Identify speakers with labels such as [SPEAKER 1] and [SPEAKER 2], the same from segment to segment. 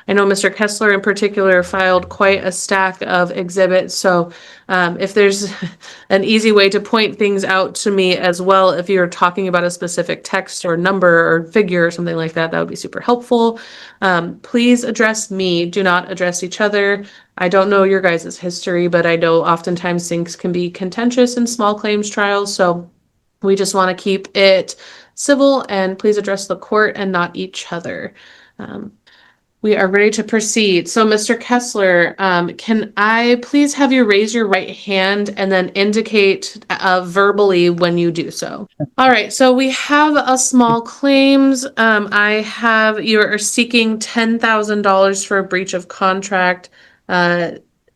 [SPEAKER 1] I know Mr. Kessler in particular filed quite a stack of exhibits. So if there's an easy way to point things out to me as well, if you're talking about a specific text or number or figure or something like that, that would be super helpful. Please address me. Do not address each other. I don't know your guys' history, but I know oftentimes things can be contentious in small claims trials. So we just want to keep it civil, and please address the court and not each other. We are ready to proceed. So, Mr. Kessler, can I please have you raise your right hand and then indicate verbally when you do so? All right, so we have a small claims. You are seeking $10,000 for a breach of contract.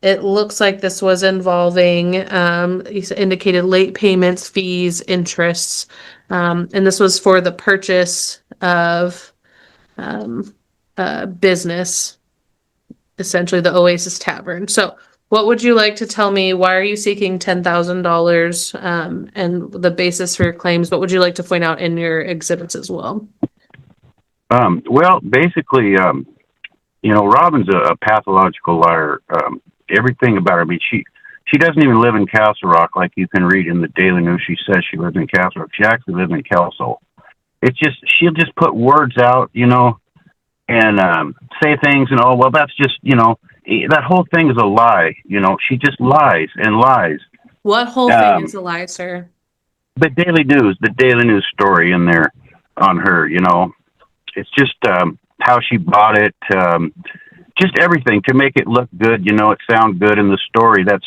[SPEAKER 1] It looks like this was involving, you indicated late payments, fees, interests, and this was for the purchase of business, essentially the Oasis Tavern. So what would you like to tell me? Why are you seeking $10,000 and the basis for your claims? What would you like to point out in your exhibits as well?
[SPEAKER 2] Well, basically, Robin's a pathological liar. Everything about her. I mean, she doesn't even live in Castle Rock like you can read in the Daily News. She says she lives in Castle Rock. She actually lives in Kelso. It's just, she'll just put words out, and say things, and, oh, well, that's just, that whole thing is a lie. She just lies and lies.
[SPEAKER 1] What whole thing is a lie, sir?
[SPEAKER 2] The Daily News story in there on her, it's just how she bought it, just everything to make it look good, it sound good in the story. That's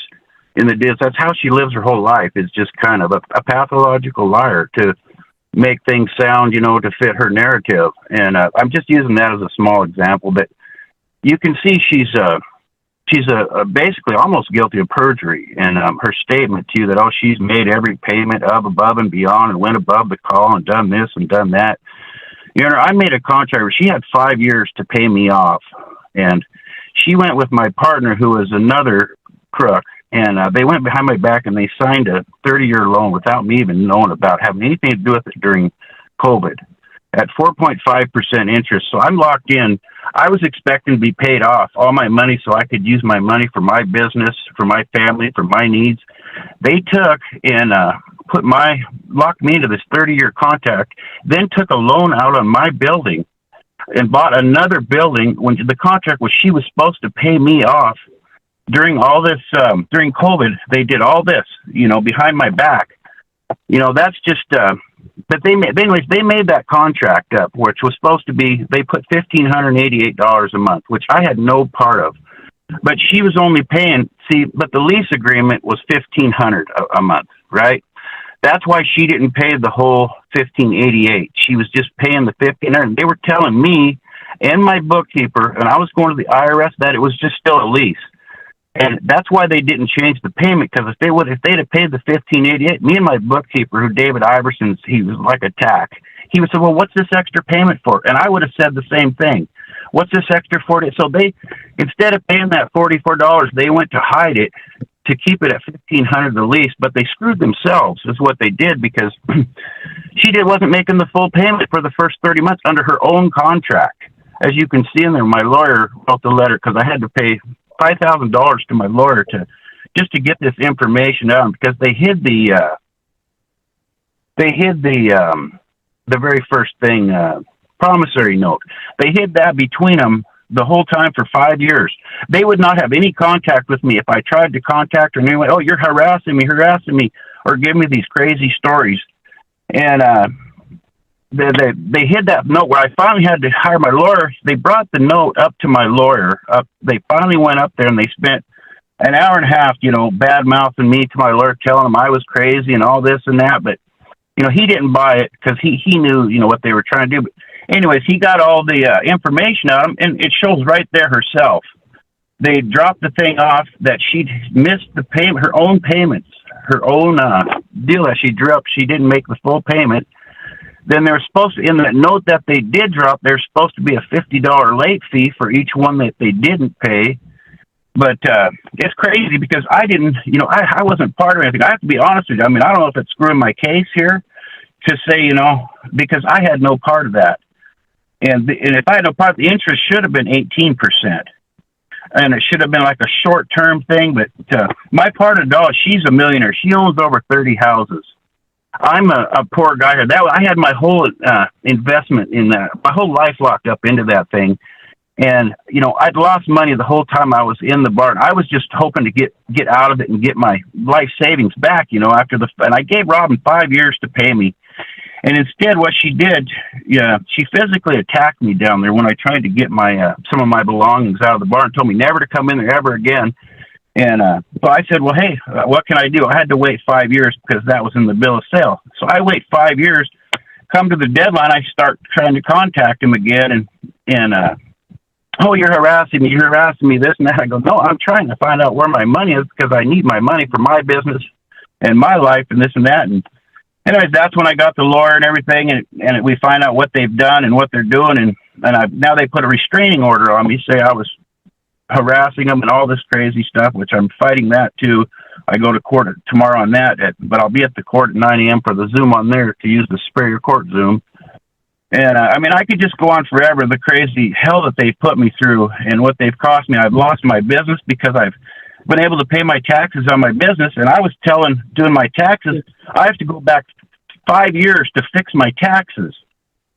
[SPEAKER 2] how she lives her whole life, is just kind of a pathological liar to make things sound, to fit her narrative. And I'm just using that as a small example, but you can see she's basically almost guilty of perjury. And her statement to you that, she's made every payment of, above and beyond, and went above the call and done this and done that. I made a contract where she had 5 years to pay me off. And she went with my partner, who was another crook, and they went behind my back and they signed a 30-year loan without me even knowing about having anything to do with it during COVID at 4.5% interest. So I'm locked in. I was expecting to be paid off all my money so I could use my money for my business, for my family, for my needs. They took and locked me into this 30-year contract, then took a loan out on my building and bought another building when the contract was she was supposed to pay me off. During all this, during COVID, they did all this, behind my back. That's just, but they made that contract up, which was supposed to be, they put $1,588 a month, which I had no part of. But she was only paying, but the lease agreement was $1,500 a month, right? That's why she didn't pay the whole $1,588. She was just paying the $1,500. They were telling me and my bookkeeper, and I was going to the IRS, that it was just still a lease. And that's why they didn't change the payment, because if they'd have paid the $1,588, me and my bookkeeper, who David Iverson's, he was like a tack. He would say, well, what's this extra payment for? And I would have said the same thing. What's this extra $40? So they, instead of paying that $44, they went to hide it to keep it at $1,500 the lease, but they screwed themselves is what they did, because wasn't making the full payment for the first 30 months under her own contract. As you can see in there, my lawyer wrote the letter, because I had to pay $5,000 to my lawyer to get this information out, because they hid the very first thing, promissory note. They hid that between them the whole time for 5 years. They would not have any contact with me if I tried to contact her, and they went, "Oh, you're harassing me," or give me these crazy stories. And they hid that note. Where I finally had to hire my lawyer, they brought the note up to my lawyer. They finally went up there and they spent an hour and a half, bad mouthing me to my lawyer, telling him I was crazy and all this and that. But he didn't buy it, because he knew what they were trying to do. But anyways, he got all the information out of him, and it shows right there herself. They dropped the thing off that she'd missed the payment, her own payments, her own deal that she drew up. She didn't make the full payment. Then they're supposed to, in that note that they did drop, there's supposed to be a $50 late fee for each one that they didn't pay. But it's crazy, because I didn't, I wasn't part of anything. I have to be honest with you. I mean, I don't know if it's screwing my case here to say, because I had no part of that. And if I had no part, the interest should have been 18%. And it should have been like a short-term thing. But my part of it, she's a millionaire. She owns over 30 houses. I'm a poor guy here. I had my whole investment in that, my whole life locked up into that thing. And, I'd lost money the whole time I was in the barn. I was just hoping to get out of it and get my life savings back, and I gave Robin 5 years to pay me. And instead, what she did, she physically attacked me down there when I tried to get my some of my belongings out of the barn. Told me never to come in there ever again. And so I said, well, hey, what can I do? I had to wait 5 years because that was in the bill of sale. So I wait 5 years. Come to the deadline, I start trying to contact him again, and oh, you're harassing me, this and that. I go, no, I'm trying to find out where my money is because I need my money for my business and my life and this and that. And anyways, that's when I got the lawyer and everything, and we find out what they've done and what they're doing, and now they put a restraining order on me, say I was harassing them and all this crazy stuff, which I'm fighting that too. I go to court tomorrow on that, but I'll be at the court at 9 a.m. for the Zoom on there to use the Superior Court Zoom. And I could just go on forever, the crazy hell that they've put me through and what they've cost me. I've lost my business because I've been able to pay my taxes on my business. And I was doing my taxes, I have to go back 5 years to fix my taxes.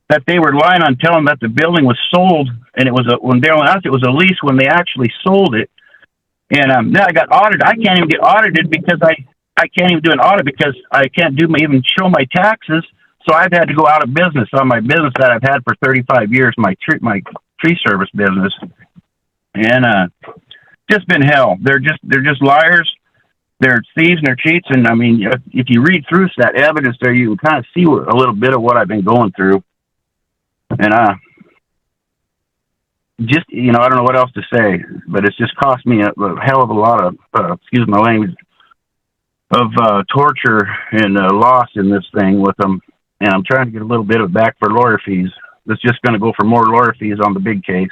[SPEAKER 2] That they were lying on telling that the building was sold, and it was when they announced it was a lease when they actually sold it. And then I got audited. I can't even get audited because I can't even do an audit because I can't even show my taxes. So I've had to go out of business on my business that I've had for 35 years, my tree service business, and just been hell. They're just liars. They're thieves and they're cheats. And if you read through that evidence there, you can kind of see a little bit of what I've been going through. And I don't know what else to say, but it's just cost me a hell of a lot of, excuse my language, of torture and loss in this thing with them. And I'm trying to get a little bit of back for lawyer fees. It's just going to go for more lawyer fees on the big case.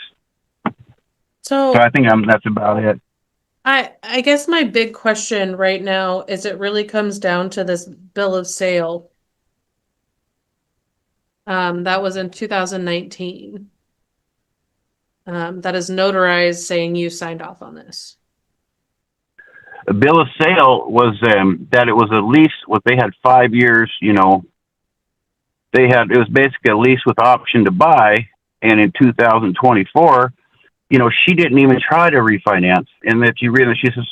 [SPEAKER 2] So I think that's about it.
[SPEAKER 1] I guess my big question right now is it really comes down to this bill of sale. That was in 2019. That is notarized saying you signed off on this.
[SPEAKER 2] A bill of sale was that it was a lease. What they had 5 years, it was basically a lease with option to buy. And in 2024, she didn't even try to refinance. And if you realize, she says,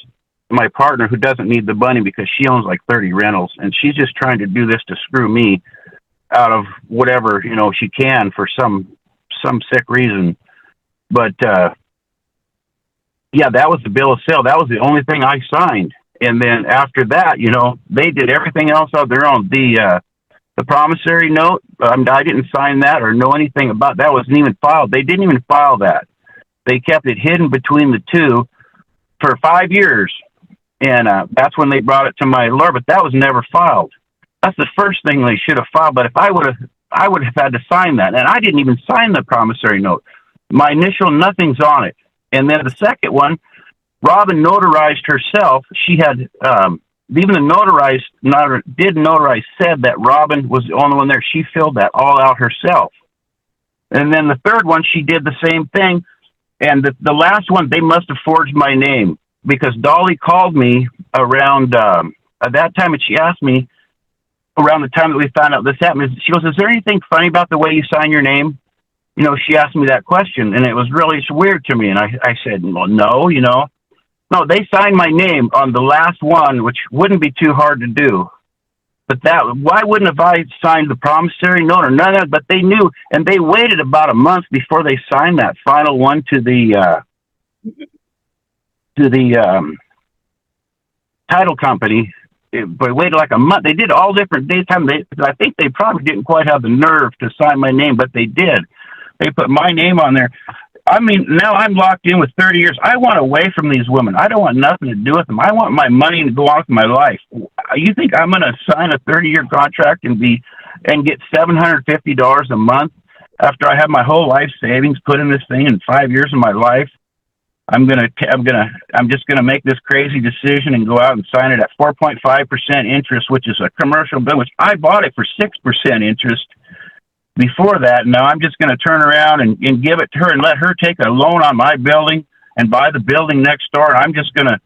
[SPEAKER 2] my partner who doesn't need the money because she owns like 30 rentals and she's just trying to do this to screw me out of whatever, she can for some sick reason. But, yeah, that was the bill of sale. That was the only thing I signed. And then after that, they did everything else on their own. The promissory note, I didn't sign that or know anything about that. Wasn't even filed. They didn't even file that. They kept it hidden between the two for 5 years. And that's when they brought it to my lawyer, but that was never filed. That's the first thing they should have filed. But if I would have had to sign that. And I didn't even sign the promissory note. My initial, nothing's on it. And then the second one, Robin notarized herself. She had, even the notarize said that Robin was the only one there. She filled that all out herself. And then the third one, she did the same thing. And the last one, they must have forged my name because Dolly called me around, at that time, and she asked me around the time that we found out this happened. She goes, is there anything funny about the way you sign your name? She asked me that question, and it was really weird to me. And I said, well, no, no, they signed my name on the last one, which wouldn't be too hard to do. But why wouldn't have I signed the promissory note or none of that? But they knew, and they waited about a month before they signed that final one to the title company. But waited like a month. They did all different days. I think they probably didn't quite have the nerve to sign my name, but they did. They put my name on there. Now I'm locked in with 30 years. I want away from these women. I don't want nothing to do with them. I want my money to go on with my life. You think I'm going to sign a 30-year contract and get $750 a month after I have my whole life savings put in this thing in 5 years of my life? I'm just gonna make this crazy decision and go out and sign it at 4.5% interest, which is a commercial bill, which I bought it for 6% interest. before that. Now I'm just going to turn around and give it to her and let her take a loan on my building and buy the building next door. And I'm just going to,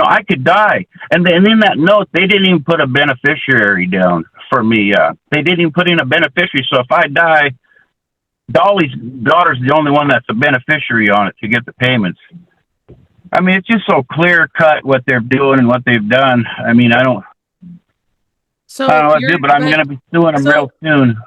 [SPEAKER 2] I could die. And then in that note, they didn't even put a beneficiary down for me. They didn't even put in a beneficiary. So if I die, Dolly's daughter's the only one that's a beneficiary on it to get the payments. I mean, it's just so clear cut what they're doing and what they've done. I mean, I don't know what to do, but I'm going to be suing them real soon.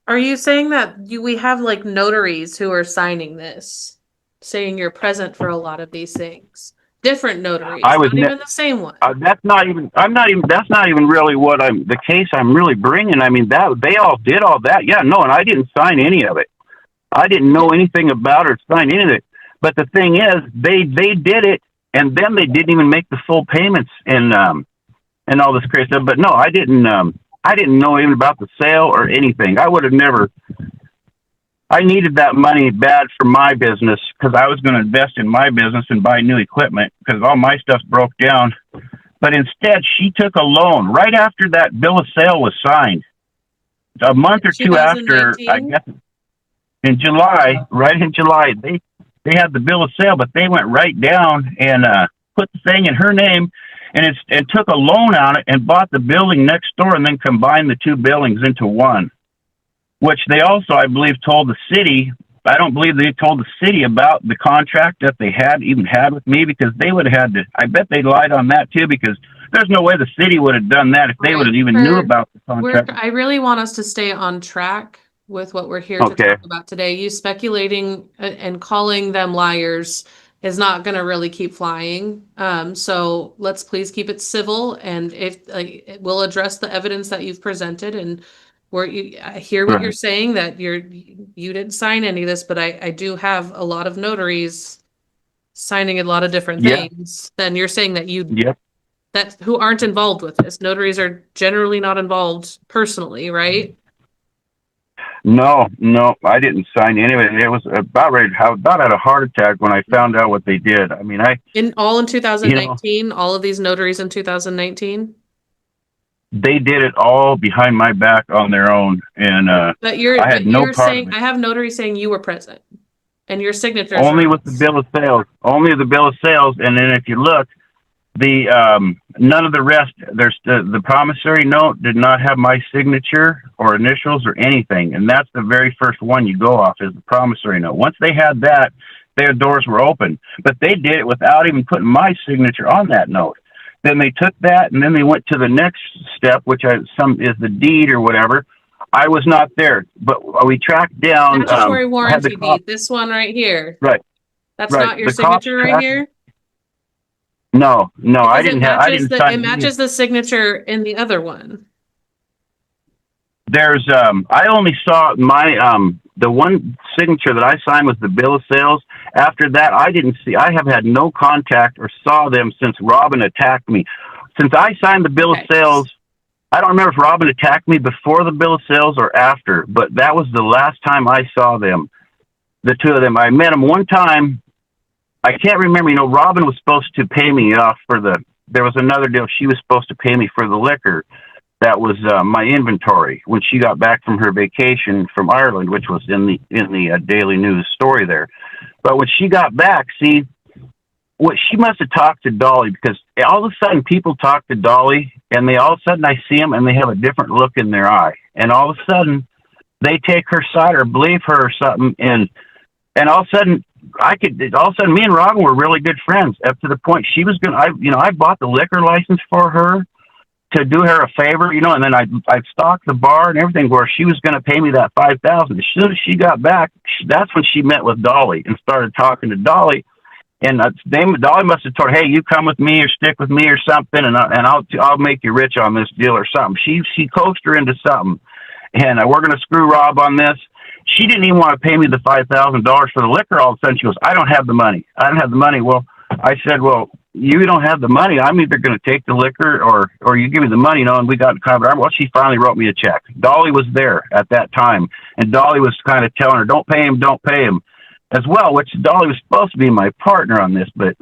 [SPEAKER 1] Are you saying that we have like notaries who are signing this, saying you're present for a lot of these things? Different notaries, not even the same one.
[SPEAKER 2] That's not even really the case I'm really bringing. I mean, that they all did all that. Yeah, no, and I didn't sign any of it. I didn't know anything about it or sign any of it. But the thing is, they did it, and then they didn't even make the full payments and all this crazy stuff. But no, I didn't know even about the sale or anything. I would have never. I needed that money bad for my business because I was going to invest in my business and buy new equipment because all my stuff broke down. But instead, she took a loan right after that bill of sale was signed. A month or two after, I guess, in July, right in July, they had the bill of sale, but they went right down and put the thing in her name and took a loan on it and bought the building next door and then combined the two buildings into one. Which they also, I believe, told the city. I don't believe they told the city about the contract that they had with me because they would have had to. I bet they lied on that too because there's no way the city would have done that if they would have even knew about the contract.
[SPEAKER 1] I really want us to stay on track with what we're here to talk about today. You speculating and calling them liars is not going to really keep flying. So let's please keep it civil, and we'll address the evidence that you've presented and. I hear what you're saying, that you didn't sign any of this, but I do have a lot of notaries signing a lot of different things. Then you're saying that that who aren't involved with this. Notaries are generally not involved personally, right?
[SPEAKER 2] No, I didn't sign any of it. It was about at a heart attack when I found out what they did. I mean,
[SPEAKER 1] in 2019, all of these notaries in 2019.
[SPEAKER 2] They did it all behind my back on their own, and
[SPEAKER 1] but I had no part saying, of it. I have notaries saying you were present, and your signature
[SPEAKER 2] only with the bill of sales, and then if you look, the none of the rest. There's the promissory note did not have my signature or initials or anything, and that's the very first one you go off is the promissory note. Once they had that, their doors were open, but they did it without even putting my signature on that note. Then they took that, and then they went to the next step, which is the deed or whatever. I was not there, but we tracked down.
[SPEAKER 1] Statutory warranty deed. This one right here.
[SPEAKER 2] Right.
[SPEAKER 1] That's not your signature right here.
[SPEAKER 2] No, I didn't have. I didn't sign.
[SPEAKER 1] It matches the signature in the other one.
[SPEAKER 2] There's. I only saw my the one signature that I signed was the bill of sales. After that, I didn't see. I have had no contact or saw them since Robin attacked me. Since I signed the bill of sales, I don't remember if Robin attacked me before the bill of sales or after, but that was the last time I saw them, the two of them. I met them one time. I can't remember. Robin was supposed to pay me off there was another deal. She was supposed to pay me for the liquor. That was my inventory when she got back from her vacation from Ireland, which was in the Daily News story there. But when she got back, she must have talked to Dolly because all of a sudden people talk to Dolly and all of a sudden I see them and they have a different look in their eye. And all of a sudden they take her side or believe her or something. And all of a sudden me and Robin were really good friends up to the point she was going to, I bought the liquor license for her to do her a favor, and then I stocked the bar and everything where she was going to pay me that $5,000. As soon as she got back, that's when she met with Dolly and started talking to Dolly. And Dolly must have told her, hey, you come with me or stick with me or something, and I'll make you rich on this deal or something. She coaxed her into something, and we're going to screw Rob on this. She didn't even want to pay me the $5,000 for the liquor. All of a sudden, she goes, I don't have the money. Well, I said, well, you don't have the money. I'm either going to take the liquor or you give me the money, and we got in common. Well, she finally wrote me a check. Dolly was there at that time, and Dolly was kind of telling her, don't pay him as well, which Dolly was supposed to be my partner on this, but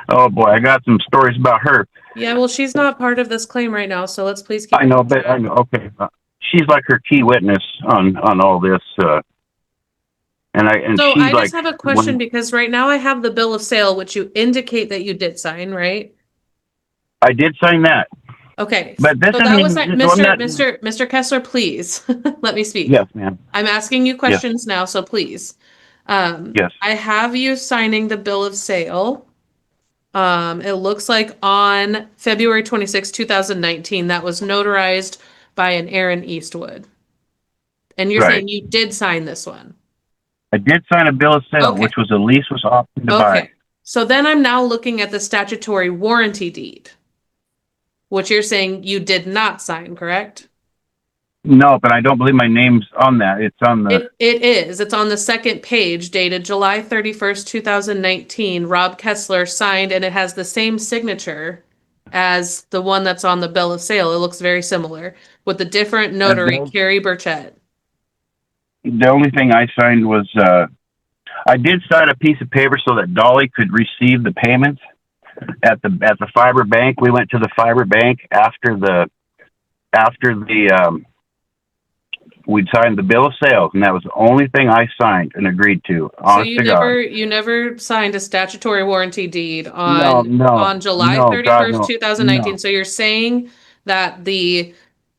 [SPEAKER 2] oh boy, I got some stories about her.
[SPEAKER 1] Yeah, well, she's not part of this claim right now, so let's please keep
[SPEAKER 2] I know. Okay. she's like her key witness on all this. And
[SPEAKER 1] So
[SPEAKER 2] she's
[SPEAKER 1] I
[SPEAKER 2] like,
[SPEAKER 1] just have a question because right now I have the bill of sale, which you indicate that you did sign, right?
[SPEAKER 2] I did sign that,
[SPEAKER 1] Okay,
[SPEAKER 2] but this
[SPEAKER 1] so
[SPEAKER 2] isn't
[SPEAKER 1] that was
[SPEAKER 2] even,
[SPEAKER 1] like
[SPEAKER 2] I'm not,
[SPEAKER 1] Mr. Kessler, please let me speak.
[SPEAKER 2] yes, ma'am.
[SPEAKER 1] I'm asking you
[SPEAKER 2] Yes,
[SPEAKER 1] questions now, so please.
[SPEAKER 2] yes.
[SPEAKER 1] I have you signing the bill of sale. It looks like on February 26, 2019, that was notarized by an Aaron Eastwood. And you're
[SPEAKER 2] Right.
[SPEAKER 1] saying you did sign this one.
[SPEAKER 2] I did sign a bill of sale,
[SPEAKER 1] Okay.
[SPEAKER 2] which was a lease was option to buy.
[SPEAKER 1] Okay. So then I'm now looking at the statutory warranty deed, which you're saying you did not sign, correct?
[SPEAKER 2] No, but I don't believe my name's on that. It's on the,
[SPEAKER 1] It is. It's on the second page, dated July 31st, 2019. Rob Kessler signed, and it has the same signature as the one that's on the bill of sale. It looks very similar with the different notary,
[SPEAKER 2] the
[SPEAKER 1] Carrie Burchett.
[SPEAKER 2] only thing I signed was, I did sign a piece of paper so that Dolly could receive the payments at the fiber bank. We went to the fiber bank after we'd signed the bill of sales, and that was the only thing I signed and agreed to.
[SPEAKER 1] So
[SPEAKER 2] Honest to God.
[SPEAKER 1] you never signed a statutory warranty deed
[SPEAKER 2] No,
[SPEAKER 1] on
[SPEAKER 2] no,
[SPEAKER 1] July
[SPEAKER 2] no, God,
[SPEAKER 1] 31st,
[SPEAKER 2] no,
[SPEAKER 1] 2019.
[SPEAKER 2] no.
[SPEAKER 1] So you're saying that the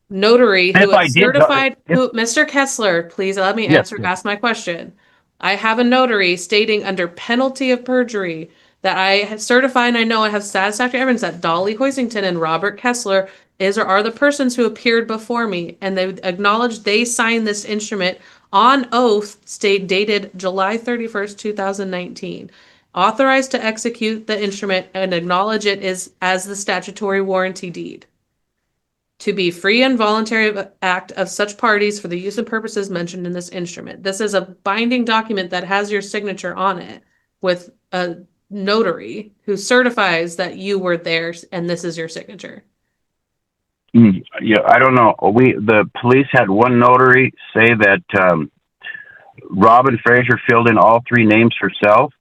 [SPEAKER 1] notary who
[SPEAKER 2] If I
[SPEAKER 1] is
[SPEAKER 2] did,
[SPEAKER 1] certified,
[SPEAKER 2] if
[SPEAKER 1] Mr. Kessler, please let me
[SPEAKER 2] yes, yes.
[SPEAKER 1] ask my question. I have a notary stating under penalty of perjury that I have certified and I know I have satisfactory evidence that Dolly Hoisington and Robert Kessler is or are the persons who appeared before me, and they acknowledge they signed this instrument on oath, dated July 31st, 2019. Authorized to execute the instrument and acknowledge it is as the statutory warranty deed to be free and voluntary act of such parties for the use and purposes mentioned in this instrument. This is a binding document that has your signature on it with a notary who certifies that you were there and this is your signature.
[SPEAKER 2] Yeah, I don't know. The police had one notary say that Robin Fraser filled in all three names herself.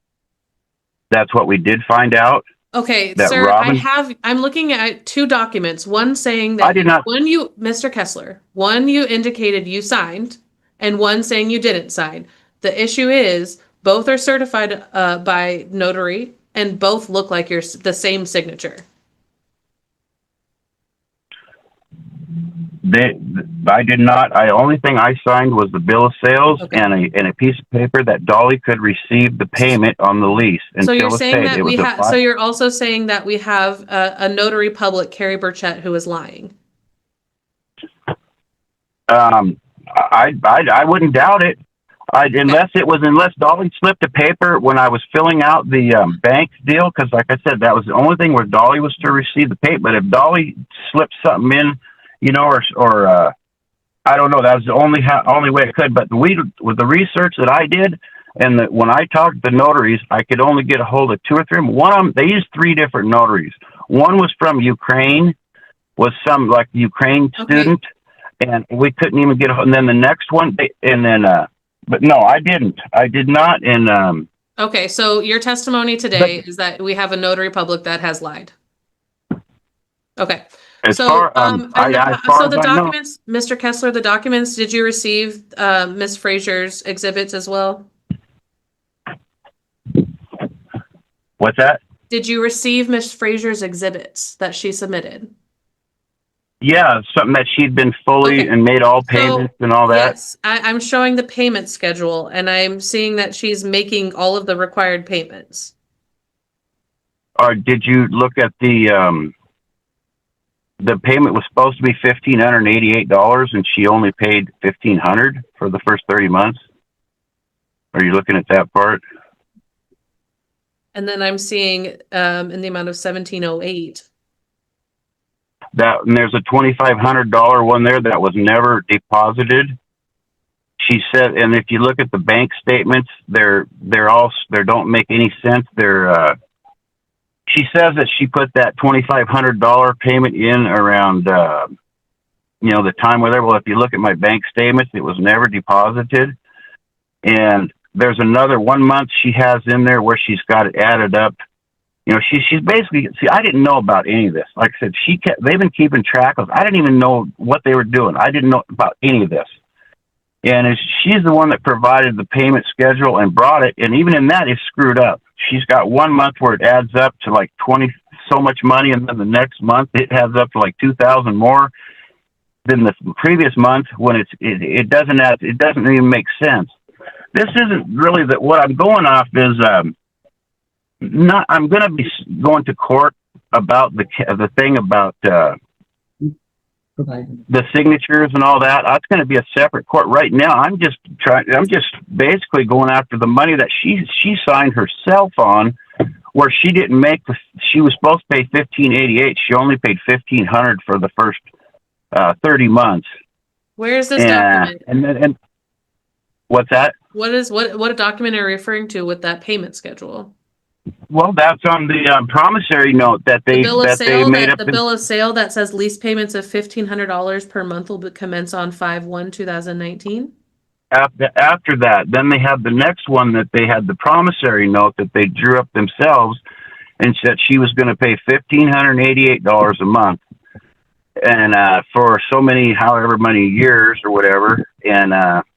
[SPEAKER 2] That's what we did find out.
[SPEAKER 1] Okay,
[SPEAKER 2] That
[SPEAKER 1] sir,
[SPEAKER 2] Robin,
[SPEAKER 1] I'm looking at two documents. One saying
[SPEAKER 2] I
[SPEAKER 1] that
[SPEAKER 2] did not.
[SPEAKER 1] Mr. Kessler, one you indicated you signed, and one saying you didn't sign. The issue is both are certified by notary, and both look like the same signature.
[SPEAKER 2] I did not. Only thing I signed was the bill of sales
[SPEAKER 1] Okay.
[SPEAKER 2] and a piece of paper that Dolly could receive the payment on the lease
[SPEAKER 1] So
[SPEAKER 2] until
[SPEAKER 1] you're
[SPEAKER 2] the
[SPEAKER 1] saying
[SPEAKER 2] state.
[SPEAKER 1] that
[SPEAKER 2] It was
[SPEAKER 1] we
[SPEAKER 2] a
[SPEAKER 1] have. So you're also saying that we have a notary public, Carrie Burchett, who is lying.
[SPEAKER 2] I wouldn't doubt it. Unless Dolly slipped a paper when I was filling out the bank deal, because like I said, that was the only thing where Dolly was to receive the payment. But if Dolly slipped something in, or I don't know, that was the only way it could. But with the research that I did, and when I talked to the notaries, I could only get a hold of two or three. One of them, they used three different notaries. One was from Ukraine, was some like Ukraine student, and we couldn't even get a hold. And then the next one, but no, I didn't. I did not. And
[SPEAKER 1] Okay, so your testimony today is that we have a notary public that has lied. Okay.
[SPEAKER 2] as
[SPEAKER 1] So,
[SPEAKER 2] far as far
[SPEAKER 1] so
[SPEAKER 2] as
[SPEAKER 1] the
[SPEAKER 2] I know,
[SPEAKER 1] documents, Mr. Kessler, the documents, did you receive Ms. Fraser's exhibits as well?
[SPEAKER 2] what's that?
[SPEAKER 1] Did you receive Ms. Fraser's exhibits that she submitted?
[SPEAKER 2] Yeah, something that she'd been fully
[SPEAKER 1] Okay.
[SPEAKER 2] and made all
[SPEAKER 1] So,
[SPEAKER 2] payments and all that.
[SPEAKER 1] yes, I'm showing the payment schedule and I'm seeing that she's making all of the required payments.
[SPEAKER 2] Or did you look at the payment was supposed to be $1,588, and she only paid $1,500 for the first 30 months? Are you looking at that part?
[SPEAKER 1] And then I'm seeing in the amount of 1708.
[SPEAKER 2] And there's a $2,500 one there that was never deposited. She said, and if you look at the bank statements, they don't make any sense. She says that she put that $2,500 payment in around the time where well, if you look at my bank statements, it was never deposited. And there's another 1 month she has in there where she's got it added up You know, she's basically, see, I didn't know about any of this. Like I said, they've been keeping track of, I didn't even know what they were doing. I didn't know about any of this. And she's the one that provided the payment schedule and brought it. And even in that, it's screwed up. She's got 1 month where it adds up to like 20 so much money. And then the next month it adds up to like 2,000 more than the previous month when it doesn't even make sense. This isn't really what I'm going off is, I'm going to be going to court about the thing about, the signatures and all that. That's going to be a separate court. Right now, I'm just basically going after the money that she signed herself on, where she didn't make she was supposed to pay $1,588. She only paid $1,500 for the first 30 months.
[SPEAKER 1] Where is this document?
[SPEAKER 2] And what's that?
[SPEAKER 1] What document are you referring to with that payment schedule?
[SPEAKER 2] Well, that's on the promissory note that they made up.
[SPEAKER 1] The bill of sale that says lease payments of $1,500 per month will commence on 5/1/2019.
[SPEAKER 2] After that, then they had the next one that they had the promissory note that they drew up themselves, and said she was going to pay $1,588 a month, and for so many, however many years or whatever, and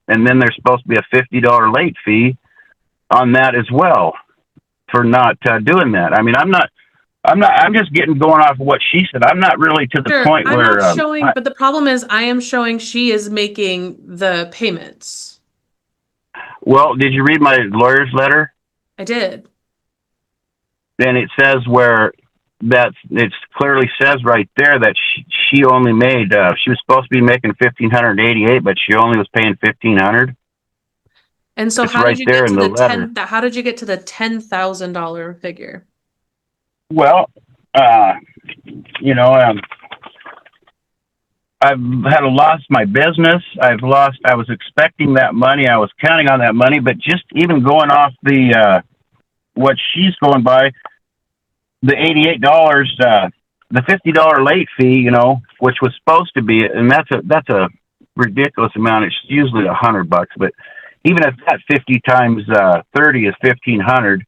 [SPEAKER 2] then there's supposed to be a $50 late fee on that as well for not doing that. I mean, I'm just going off of what she said. I'm not really to the point where
[SPEAKER 1] I'm not showing, but the problem is I am showing she is making the payments.
[SPEAKER 2] Well, did you read my lawyer's letter?
[SPEAKER 1] I did.
[SPEAKER 2] Then it says it clearly says right there that she only made, she was supposed to be making $1,588, but she only was paying $1,500.
[SPEAKER 1] And so how did you get to the $10,000 figure?
[SPEAKER 2] Well, you know, I've had lost my business. I was expecting that money. I was counting on that money, but just even going off what she's going by, the $88, the $50 late fee, you know, which was supposed to be, and that's a ridiculous amount. It's usually $100, but even if that 50 times 30 is $1,500,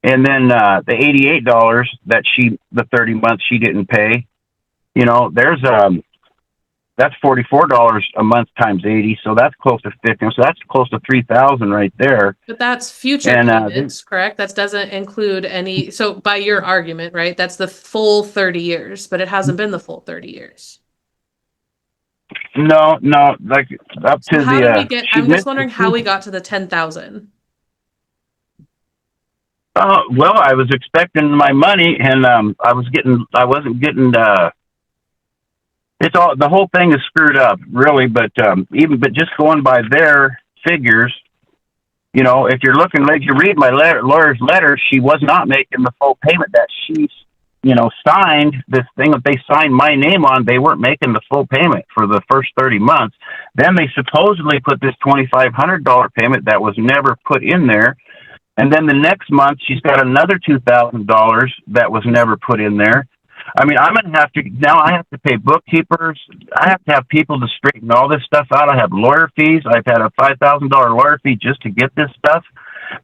[SPEAKER 2] and then the $88 that the 30 months she didn't pay, you know, that's $44 a month times 80, so that's close to 50. So that's close to $3,000 right there.
[SPEAKER 1] But that's future payments, correct? That doesn't include any. So by your argument, right? That's the full 30 years, but it hasn't been the full 30 years.
[SPEAKER 2] No, like up to
[SPEAKER 1] how did we get? I'm just wondering how we got to the 10,000.
[SPEAKER 2] Well, I was expecting my money, and I wasn't getting. It's all, the whole thing is screwed up, really. But just going by their figures, you know, if you're looking, like you read my lawyer's letter, she was not making the full payment that she, you know, signed this thing that they signed my name on. They weren't making the full payment for the first 30 months. Then they supposedly put this $2,500 payment that was never put in there. And then the next month she's got another $2,000 that was never put in there. I mean, I have to pay bookkeepers. I have to have people to straighten all this stuff out. I have lawyer fees. I've had a $5,000 lawyer fee just to get this stuff.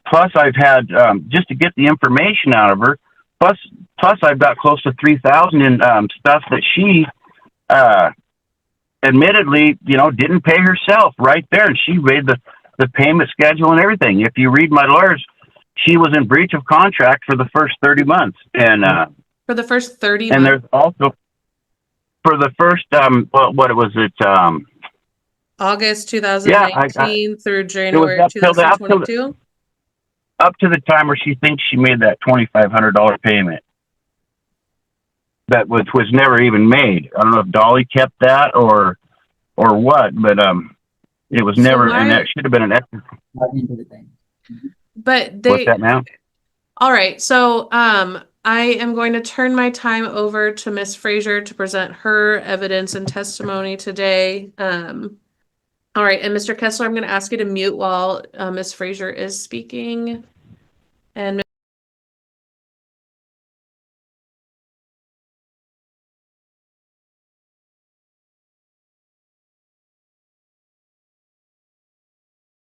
[SPEAKER 2] Plus I've had, just to get the information out of her. Plus I've got close to $3,000 in stuff that she admittedly, you know, didn't pay herself right there, and she read the payment schedule and everything. If you read my lawyer's, she was in breach of contract for the first 30 months, and
[SPEAKER 1] for the first 30
[SPEAKER 2] and
[SPEAKER 1] months.
[SPEAKER 2] There's also for the first what was it?
[SPEAKER 1] August 2019 through January 2022.
[SPEAKER 2] Up to the time where she thinks she made that $2,500 payment. That was never even made. I don't know if Dolly kept that or what, but it was never, and that should have been an extra.
[SPEAKER 1] But
[SPEAKER 2] what's that now?
[SPEAKER 1] All right, so I am going to turn my time over to Miss Frazier to present her evidence and testimony today. All right, and Mr. Kessler, I'm going to ask you to mute while Miss Frazier is speaking. And